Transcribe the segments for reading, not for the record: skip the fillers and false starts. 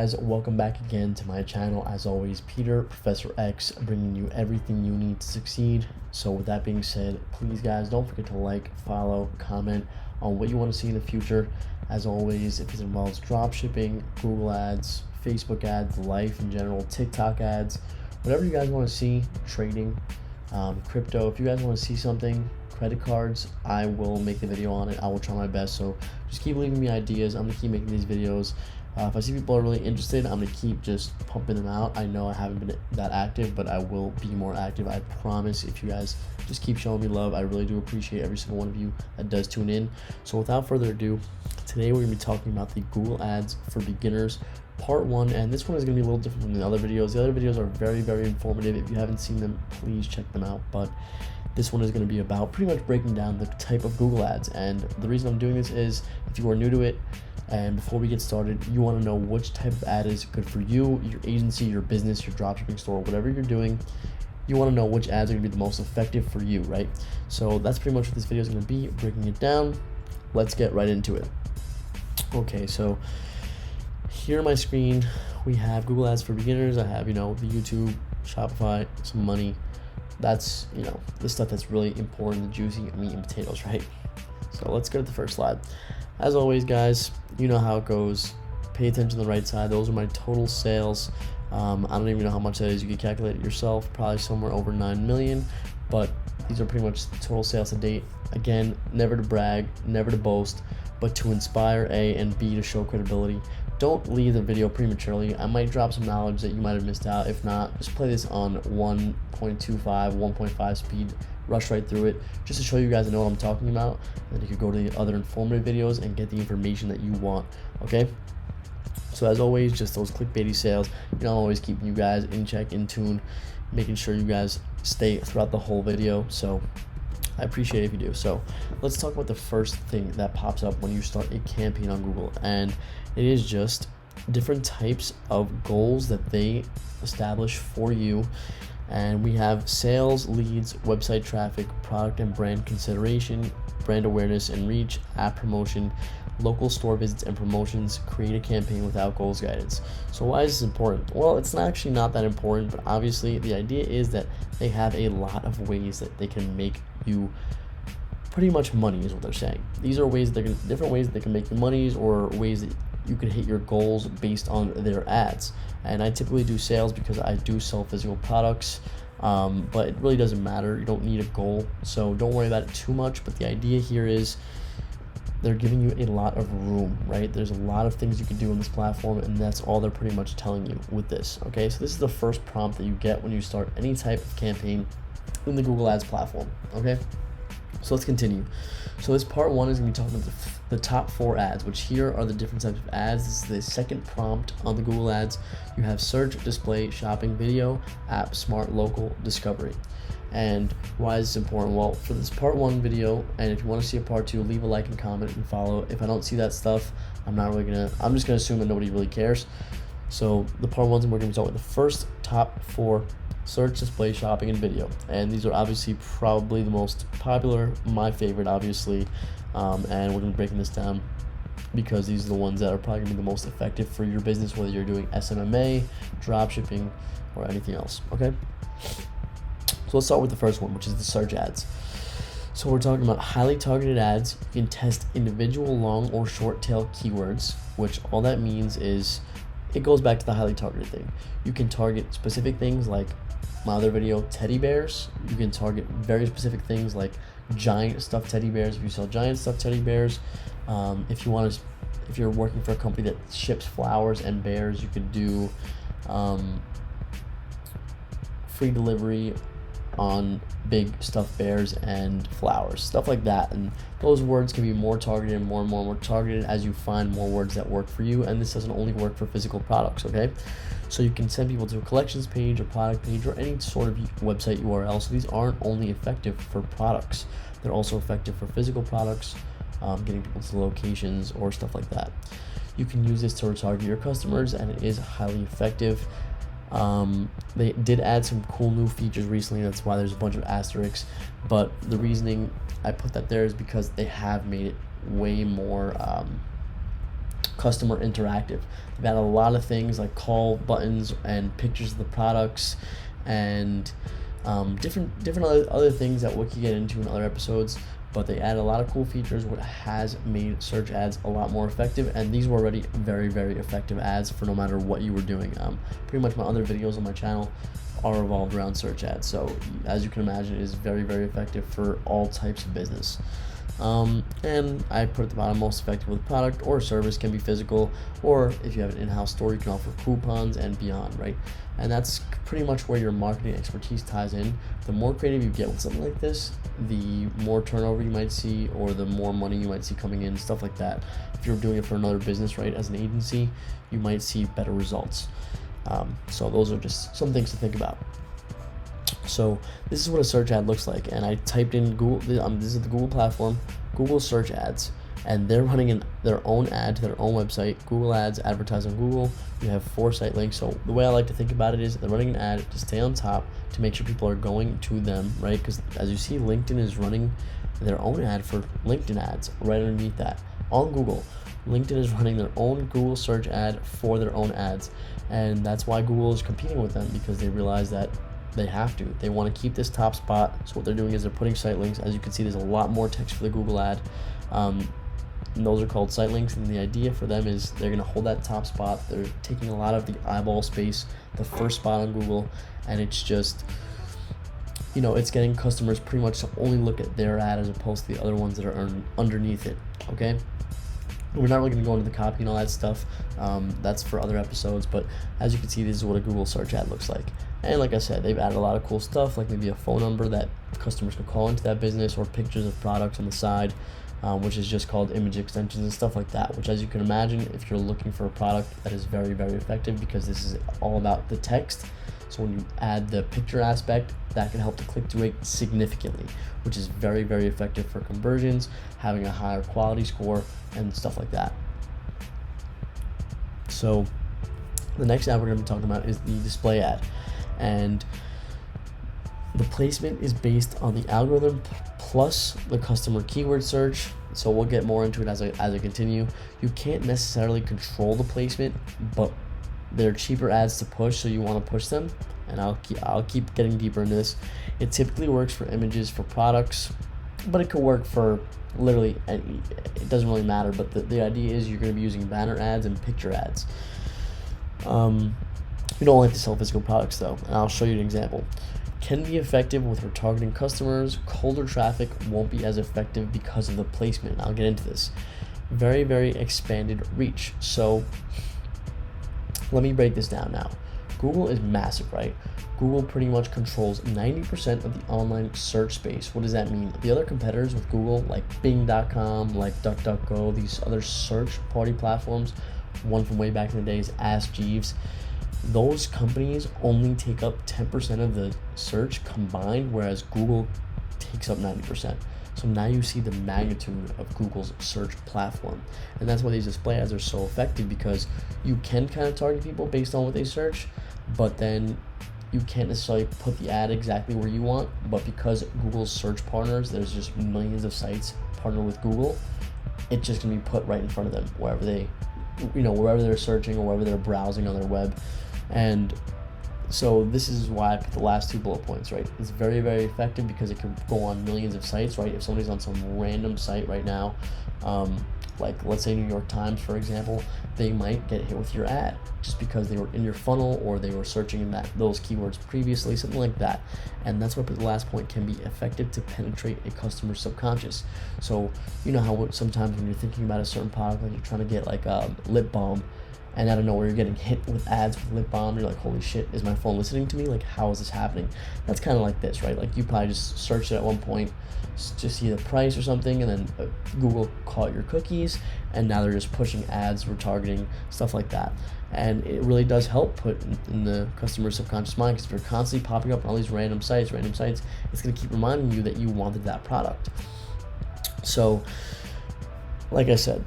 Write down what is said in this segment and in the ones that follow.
guys, welcome back again to my channel. As always, Peter, Professor X, bringing you everything you need to succeed. So with that being said, please guys, don't forget to like, follow, comment on what you want to see in the future. As always, if it involves dropshipping, Google ads, Facebook ads, life in general, TikTok ads, whatever you guys want to see, trading, crypto, if you guys want to see something, credit cards, I will make the video on it. I will try my best. So just keep leaving me ideas. I'm gonna keep making these videos. If I see people are really interested, I'm gonna keep just pumping them out. I know I haven't been that active, but I will be more active. I promise. If you guys just keep showing me love, I really do appreciate every single one of you that does tune in. So without further ado, today we're gonna be talking about the Google Ads for beginners, part 1, and this one is gonna be a little different from the other videos. The other videos are very, very informative. If you haven't seen them, please check them out. But this one is going to be about pretty much breaking down the type of Google ads. And the reason I'm doing this is if you are new to it, and before we get started, you want to know which type of ad is good for you, your agency, your business, your dropshipping store, whatever you're doing. You want to know which ads are going to be the most effective for you, right? So that's pretty much what this video is going to be, breaking it down. Let's get right into it. Okay, so here on my screen, we have Google Ads for beginners. I have, the YouTube, Shopify, some money. That's, the stuff that's really important, the juicy meat and potatoes, right? So let's go to the first slide. As always, guys, you know how it goes. Pay attention to the right side. Those are my total sales. I don't even know how much that is. You can calculate it yourself, probably somewhere over 9 million, but these are pretty much the total sales to date. Again, never to brag, never to boast, but to inspire, A, and B, to show credibility. Don't leave the video prematurely. I might drop some knowledge that you might have missed out. If not, just play this on 1.25, 1.5 speed, rush right through it, just to show you guys I know what I'm talking about. And then you can go to the other informative videos and get the information that you want, okay? So as always, just those clickbaity sales. I'm always keeping you guys in check, in tune, making sure you guys stay throughout the whole video. So I appreciate it if you do. So let's talk about the first thing that pops up when you start a campaign on Google, and it is just different types of goals that they establish for you. And we have sales, leads, website traffic, product and brand consideration, brand awareness and reach, app promotion, local store visits and promotions, create a campaign without goals guidance. So why is this important? Well, it's actually not that important, but obviously the idea is that they have a lot of ways that they can make you pretty much money, is what they're saying. These are ways different ways that they can make you monies, or ways that you can hit your goals based on their ads. And I typically do sales because I do sell physical products, but it really doesn't matter. You don't need a goal, so don't worry about it too much. But the idea here is they're giving you a lot of room, right? There's a lot of things you can do on this platform, and that's all they're pretty much telling you with this, okay? So this is the first prompt that you get when you start any type of campaign in the Google Ads platform, okay? So let's continue. So this part 1 is going to be talking about the top 4 ads, which here are the different types of ads. This is the second prompt on the Google Ads. You have search, display, shopping, video, app, smart, local, discovery. And why is this important? Well, for this part 1 video, and if you want to see a part 2, leave a like and comment and follow. If I don't see that stuff, I'm just gonna assume that nobody really cares. So the part 1's, we're gonna be talking about the first top 4: search, display, shopping, and video. And these are obviously probably the most popular, my favorite, obviously. And we're gonna be breaking this down because these are the ones that are probably gonna be the most effective for your business, whether you're doing SMMA, dropshipping, or anything else, okay? So let's start with the first one, which is the search ads. So we're talking about highly targeted ads. You can test individual long or short tail keywords, which all that means is it goes back to the highly targeted thing. You can target specific things like my other video, teddy bears. You can target very specific things like giant stuffed teddy bears if you sell giant stuffed teddy bears. If you're working for a company that ships flowers and bears, you could do free delivery on big stuffed bears and flowers, stuff like that. And those words can be more targeted, more and more targeted as you find more words that work for you. And this doesn't only work for physical products, okay? So you can send people to a collections page, or product page, or any sort of website URL. So these aren't only effective for products, they're also effective for physical products, getting people to locations or stuff like that. You can use this to retarget your customers, and it is highly effective. They did add some cool new features recently. That's why there's a bunch of asterisks, but the reasoning I put that there is because they have made it way more customer interactive. They've added a lot of things like call buttons and pictures of the products, and different other things that we could get into in other episodes. But they add a lot of cool features, what has made search ads a lot more effective, and these were already very, very effective ads for no matter what you were doing. Pretty much my other videos on my channel are revolved around search ads, so as you can imagine, it is very, very effective for all types of business. And I put at the bottom, most effective with product or service, can be physical, or if you have an in-house store, you can offer coupons and beyond, right? And that's pretty much where your marketing expertise ties in. The more creative you get with something like this, the more turnover you might see, or the more money you might see coming in, stuff like that. If you're doing it for another business, right, as an agency, you might see better results. So those are just some things to think about. So this is what a search ad looks like, and I typed in Google. This is the Google platform, Google search ads, and they're running their own ad to their own website. Google Ads, advertise on Google. You have 4 site links. So the way I like to think about it is they're running an ad to stay on top, to make sure people are going to them, right? Because as you see, LinkedIn is running their own ad for LinkedIn ads right underneath that on Google. LinkedIn is running their own Google search ad for their own ads, and that's why Google is competing with them, because they realize that they have to. They want to keep this top spot. So what they're doing is they're putting site links. As you can see, there's a lot more text for the Google ad. And those are called site links. And the idea for them is they're going to hold that top spot. They're taking a lot of the eyeball space, the first spot on Google. And it's just, it's getting customers pretty much to only look at their ad as opposed to the other ones that are underneath it. Okay. We're not really going to go into the copy and all that stuff. That's for other episodes. But as you can see, this is what a Google search ad looks like. And like I said, they've added a lot of cool stuff, like maybe a phone number that customers can call into that business, or pictures of products on the side, which is just called image extensions and stuff like that, which, as you can imagine, if you're looking for a product, that is very, very effective, because this is all about the text. So when you add the picture aspect, that can help the click-through rate significantly, which is very, very effective for conversions, having a higher quality score, and stuff like that. So the next ad we're going to be talking about is the display ad. And the placement is based on the algorithm plus the customer keyword search. So we'll get more into it as I continue. You can't necessarily control the placement, but they're cheaper ads to push, so you want to push them. And I'll keep getting deeper in this. It typically works for images for products, but it could work for literally, it doesn't really matter. But the idea is you're going to be using banner ads and picture ads. We don't like to sell physical products though, and I'll show you an example. Can be effective with retargeting customers. Colder traffic won't be as effective because of the placement. I'll get into this. Very, very expanded reach. So let me break this down now. Google is massive, right? Google pretty much controls 90% of the online search space. What does that mean? The other competitors with Google, like Bing.com, like DuckDuckGo, these other search party platforms, one from way back in the day is Ask Jeeves. Those companies only take up 10% of the search combined, whereas Google takes up 90%. So now you see the magnitude of Google's search platform. And that's why these display ads are so effective, because you can kind of target people based on what they search, but then you can't necessarily put the ad exactly where you want. But because Google's search partners, there's just millions of sites partner with Google, it's just gonna be put right in front of them wherever they're searching or wherever they're browsing on their web. And so this is why I put the last 2 bullet points, right? It's very, very effective because it can go on millions of sites, right? If somebody's on some random site right now, like let's say New York Times, for example, they might get hit with your ad just because they were in your funnel or they were searching in those keywords previously, something like that. And that's why the last point can be effective to penetrate a customer's subconscious. So you know how sometimes when you're thinking about a certain product, like you're trying to get like a lip balm, and out of nowhere you're getting hit with ads with lip balm, you're like, holy shit, is my phone listening to me? Like, how is this happening? That's kind of like this, right? Like you probably just searched it at one point to see the price or something, and then Google caught your cookies, and now they're just pushing ads, retargeting, stuff like that. And it really does help put in the customer's subconscious mind, because if you're constantly popping up on all these random sites, it's going to keep reminding you that you wanted that product. So, like I said,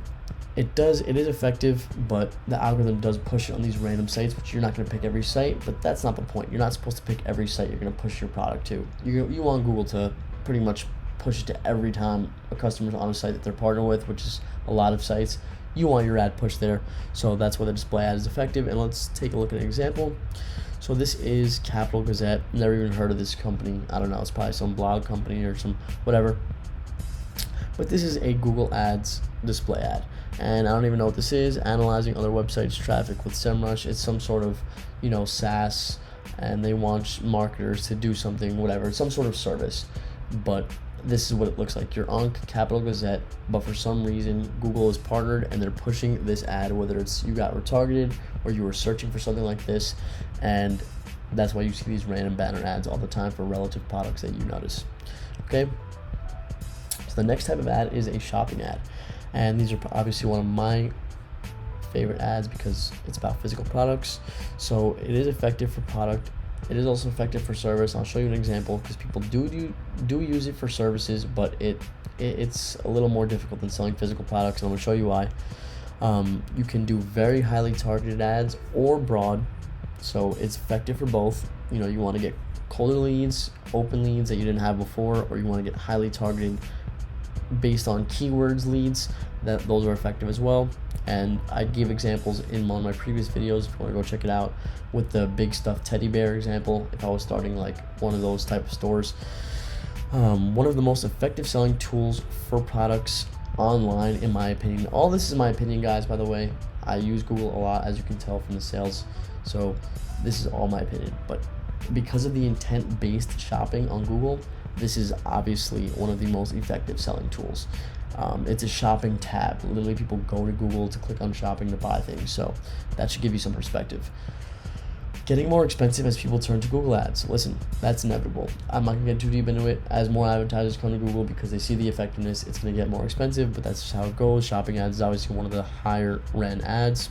it is effective, but the algorithm does push it on these random sites, which you're not going to pick every site, but that's not the point. You're not supposed to pick every site you're going to push your product to. You want Google to pretty much push it to every time a customer's on a site that they're partnered with, which is a lot of sites. you want your ad pushed there. So that's why the display ad is effective. And let's take a look at an example. So this is Capital Gazette. Never even heard of this company. I don't know, it's probably some blog company or some whatever. But this is a Google Ads display ad. And I don't even know what this is. Analyzing other websites' traffic with SEMrush. It's some sort of, SaaS, and they want marketers to do something, whatever. It's some sort of service. But this is what it looks like. You're on Capital Gazette, but for some reason Google is partnered and they're pushing this ad, whether it's you got retargeted or you were searching for something like this, and that's why you see these random banner ads all the time for relative products that you notice. Okay, so the next type of ad is a shopping ad, and these are obviously one of my favorite ads because it's about physical products. So it is effective for product. It is also effective for service. I'll show you an example because people do use it for services, but it's a little more difficult than selling physical products, and I'm going to show you why. You can do very highly targeted ads or broad, so it's effective for both. You want to get colder leads, open leads that you didn't have before, or you want to get highly targeted based on keywords leads. Those are effective as well. And I gave examples in one of my previous videos if you want to go check it out, with the big stuffed teddy bear example. If I was starting like one of those type of stores, one of the most effective selling tools for products online, in my opinion. All this is my opinion, guys, by the way. I use Google a lot, as you can tell from the sales, so this is all my opinion. But because of the intent-based shopping on Google, this is obviously one of the most effective selling tools. It's a shopping tab. Literally, people go to Google to click on shopping to buy things, so that should give you some perspective. Getting more expensive as people turn to Google Ads. Listen, that's inevitable. I'm not going to get too deep into it. As more advertisers come to Google because they see the effectiveness, it's going to get more expensive, but that's just how it goes. Shopping ads is obviously one of the higher rent ads,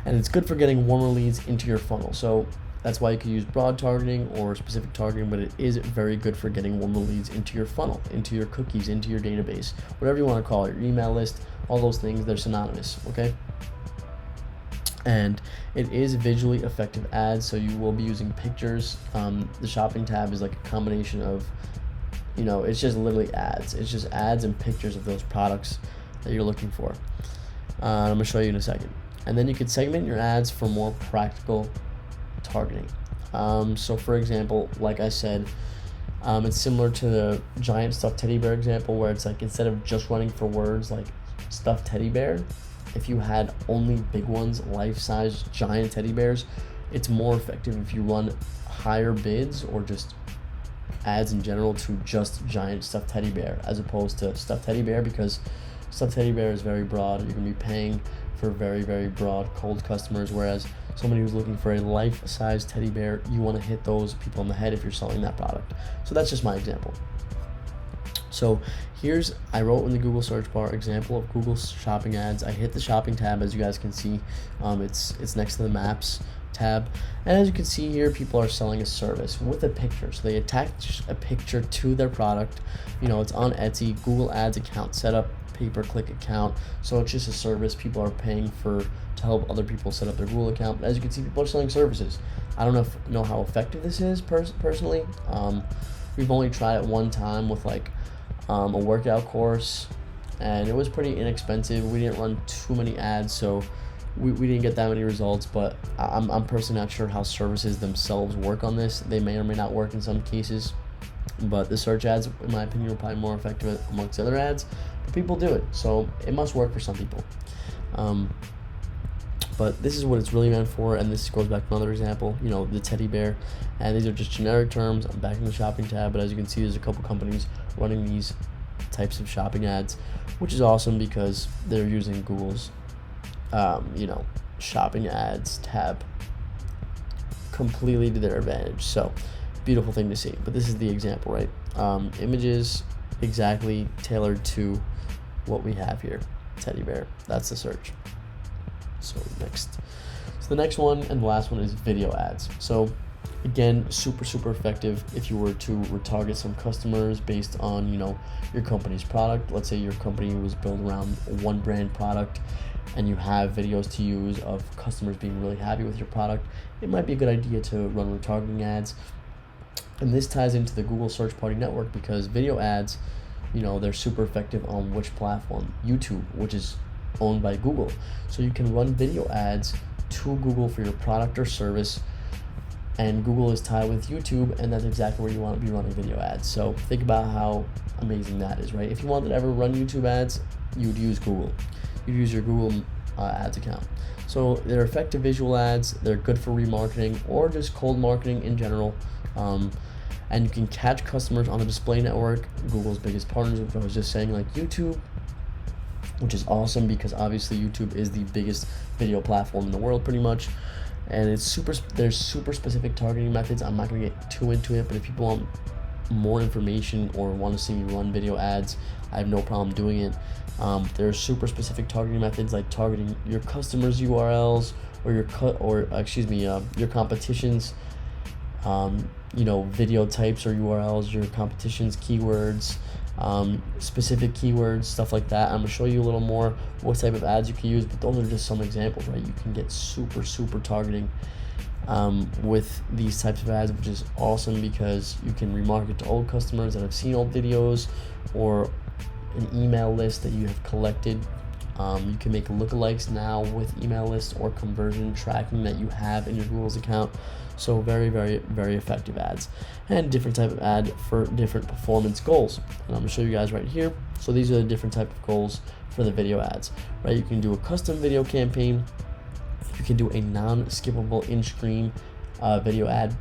and it's good for getting warmer leads into your funnel. So that's why you can use broad targeting or specific targeting, but it is very good for getting warmer leads into your funnel, into your cookies, into your database, whatever you want to call it, your email list, all those things, they're synonymous, okay? And it is visually effective ads, so you will be using pictures. The shopping tab is like a combination of, it's just literally ads. It's just ads and pictures of those products that you're looking for. I'm going to show you in a second. And then you can segment your ads for more practical targeting. So for example, like I said, it's similar to the giant stuffed teddy bear example, where it's like instead of just running for words like stuffed teddy bear, if you had only big ones, life-size giant teddy bears, it's more effective if you run higher bids or just ads in general to just giant stuffed teddy bear as opposed to stuffed teddy bear, because stuffed teddy bear is very broad. You're going to be paying for very, very broad cold customers, whereas somebody who's looking for a life-size teddy bear, you want to hit those people on the head if you're selling that product. So that's just my example. So I wrote in the Google search bar example of Google shopping ads. I hit the shopping tab, as you guys can see. It's next to the maps tab, and as you can see here, people are selling a service with a picture. So they attach a picture to their product. It's on Etsy, Google Ads account setup, pay-per-click account. So it's just a service people are paying for to help other people set up their Google account. But as you can see, people are selling services. I don't know how effective this is personally. We've only tried it one time with a workout course, and it was pretty inexpensive. We didn't run too many ads, so we didn't get that many results, but I'm personally not sure how services themselves work on this. They may or may not work in some cases, but the search ads, in my opinion, are probably more effective amongst other ads, but people do it, so it must work for some people. But this is what it's really meant for, and this goes back to another example, the teddy bear, and these are just generic terms. I'm back in the shopping tab, but as you can see, there's a couple companies running these types of shopping ads, which is awesome because they're using Google's shopping ads tab completely to their advantage. So beautiful thing to see. But this is the example, right? Images exactly tailored to what we have here. Teddy bear, that's the search. So the next one and the last one is video ads. So again, super effective if you were to retarget some customers based on your company's product. Let's say your company was built around one brand product and you have videos to use of customers being really happy with your product. It might be a good idea to run retargeting ads. And this ties into the Google search party network because video ads, they're super effective on which platform? YouTube, which is owned by Google. So you can run video ads to Google for your product or service, and Google is tied with YouTube, and that's exactly where you want to be running video ads. So think about how amazing that is, right? If you wanted to ever run YouTube ads, you would use Google. You'd use your Google ads account. So they're effective visual ads. They're good for remarketing or just cold marketing in general. And you can catch customers on the display network, Google's biggest partners, which I was just saying, like YouTube, which is awesome because obviously YouTube is the biggest video platform in the world pretty much. And there's super specific targeting methods. I'm not going to get too into it, but if people want more information or want to see me run video ads, I have no problem doing it. There are super specific targeting methods, like targeting your customers' URLs or your competition's video types or URLs, your competition's keywords, specific keywords, stuff like that. I'm gonna show you a little more what type of ads you can use, but those are just some examples, right? You can get super targeting with these types of ads, which is awesome because you can remarket to old customers that have seen old videos or an email list that you have collected. You can make lookalikes now with email lists or conversion tracking that you have in your Google's account. So very effective ads, and different type of ad for different performance goals. And I'm gonna show you guys right here. So these are the different type of goals for the video ads, right? You can do a custom video campaign. You can do a non-skippable in-stream video ad,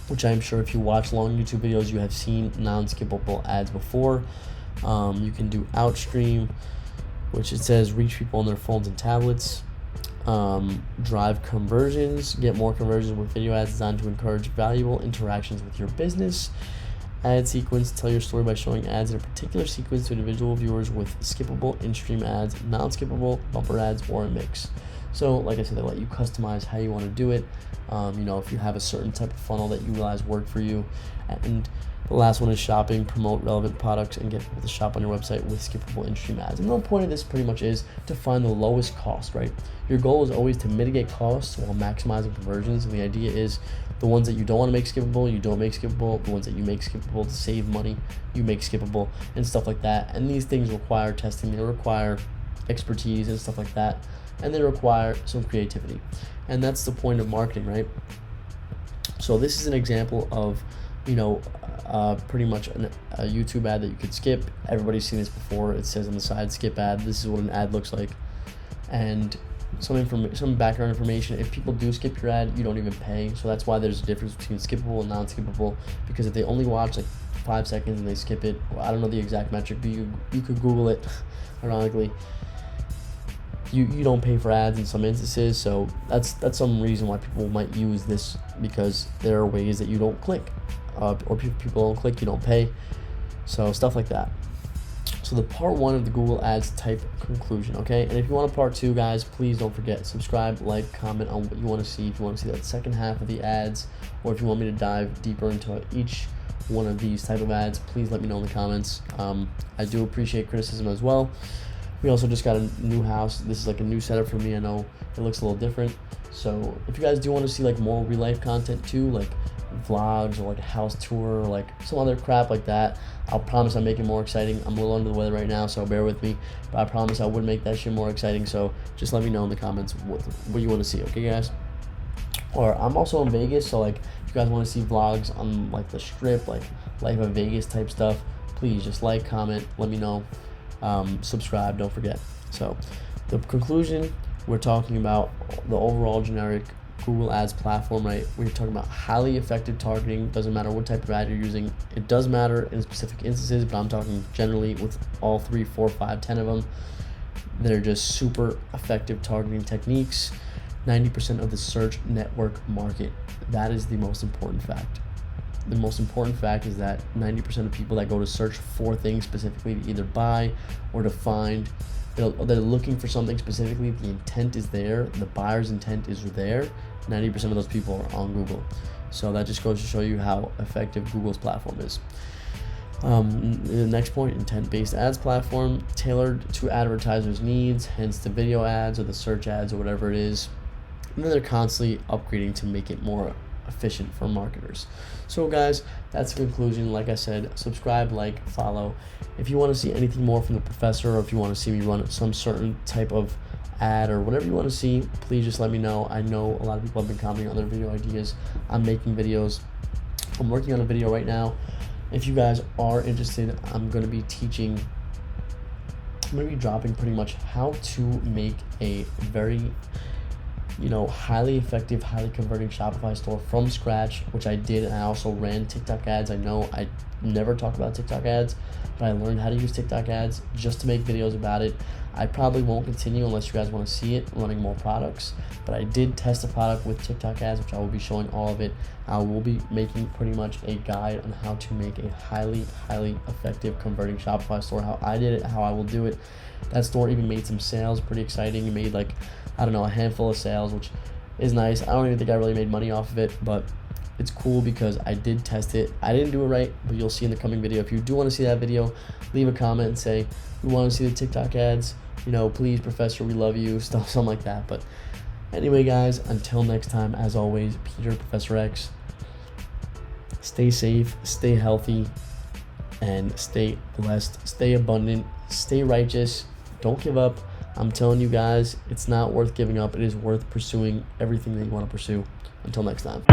which I'm sure if you watch long YouTube videos, you have seen non-skippable ads before. You can do outstream, which it says reach people on their phones and tablets. Drive conversions, get more conversions with video ads designed to encourage valuable interactions with your business. Ad sequence, tell your story by showing ads in a particular sequence to individual viewers with skippable in-stream ads, non-skippable bumper ads, or a mix. So like I said, they let you customize how you want to do it. If you have a certain type of funnel that you realize work for you. And the last one is shopping, promote relevant products and get people to shop on your website with skippable in-stream ads. And the point of this pretty much is to find the lowest cost, right? Your goal is always to mitigate costs while maximizing conversions. And the idea is the ones that you don't want to make skippable, you don't make skippable. The ones that you make skippable to save money, you make skippable, and stuff like that. And these things require testing. They require expertise and stuff like that. And they require some creativity. And that's the point of marketing, right? So this is an example of, pretty much a YouTube ad that you could skip. Everybody's seen this before. It says on the side, skip ad. This is what an ad looks like. And some background information. If people do skip your ad, you don't even pay. So that's why there's a difference between skippable and non-skippable, because if they only watch like 5 seconds and they skip it, well, I don't know the exact metric, but you could Google it, ironically. You don't pay for ads in some instances, so that's some reason why people might use this, because there are ways that you don't click, or people don't click, you don't pay, so stuff like that. So the part 1 of the Google Ads type conclusion, okay? And if you want a part 2, guys, please don't forget, subscribe, like, comment on what you want to see. If you want to see that second half of the ads, or if you want me to dive deeper into each one of these type of ads, please let me know in the comments. I do appreciate criticism as well. We also just got a new house. This is like a new setup for me. I know it looks a little different. So if you guys do want to see like more real life content too, like vlogs or like a house tour or like some other crap like that, I'll promise I'll make it more exciting. I'm a little under the weather right now, so bear with me. But I promise I would make that shit more exciting. So just let me know in the comments what you want to see, okay guys? Or I'm also in Vegas, so like if you guys want to see vlogs on like the strip, like Life of Vegas type stuff, please just like, comment, let me know. Subscribe, don't forget. So the conclusion, we're talking about the overall generic Google Ads platform, right? We're talking about highly effective targeting. Doesn't matter what type of ad you're using. It does matter in specific instances, but I'm talking generally with all 3, 4, 5, 10 of them. They're just super effective targeting techniques. 90% of the search network market. That is the most important fact. The most important fact is that 90% of people that go to search for things specifically to either buy or to find, they're looking for something specifically, the intent is there, the buyer's intent is there, 90% of those people are on Google. So that just goes to show you how effective Google's platform is. The next point, intent-based ads platform, tailored to advertisers' needs, hence the video ads or the search ads or whatever it is. And then they're constantly upgrading to make it more efficient for marketers. So guys, that's the conclusion. Like I said, subscribe, like, follow. If you want to see anything more from the professor, or if you want to see me run some certain type of ad or whatever you want to see, please just let me know. I know a lot of people have been commenting on their video ideas. I'm making videos. I'm working on a video right now. If you guys are interested, I'm going to be dropping pretty much how to make a very, highly effective, highly converting Shopify store from scratch, which I did. And I also ran TikTok ads. I know I never talk about TikTok ads, but I learned how to use TikTok ads just to make videos about it. I probably won't continue unless you guys want to see it running more products, but I did test a product with TikTok ads, which I will be showing all of it. I will be making pretty much a guide on how to make a highly effective converting Shopify store, how I did it, how I will do it. That store even made some sales, pretty exciting. It made a handful of sales, which is nice. I don't even think I really made money off of it, but it's cool because I did test it. I didn't do it right, but you'll see in the coming video. If you do want to see that video, leave a comment and say, we want to see the TikTok ads. Please, Professor, we love you, something like that. But anyway, guys, until next time, as always, Peter, Professor X, stay safe, stay healthy, and stay blessed, stay abundant, stay righteous. Don't give up. I'm telling you guys, it's not worth giving up. It is worth pursuing everything that you want to pursue. Until next time.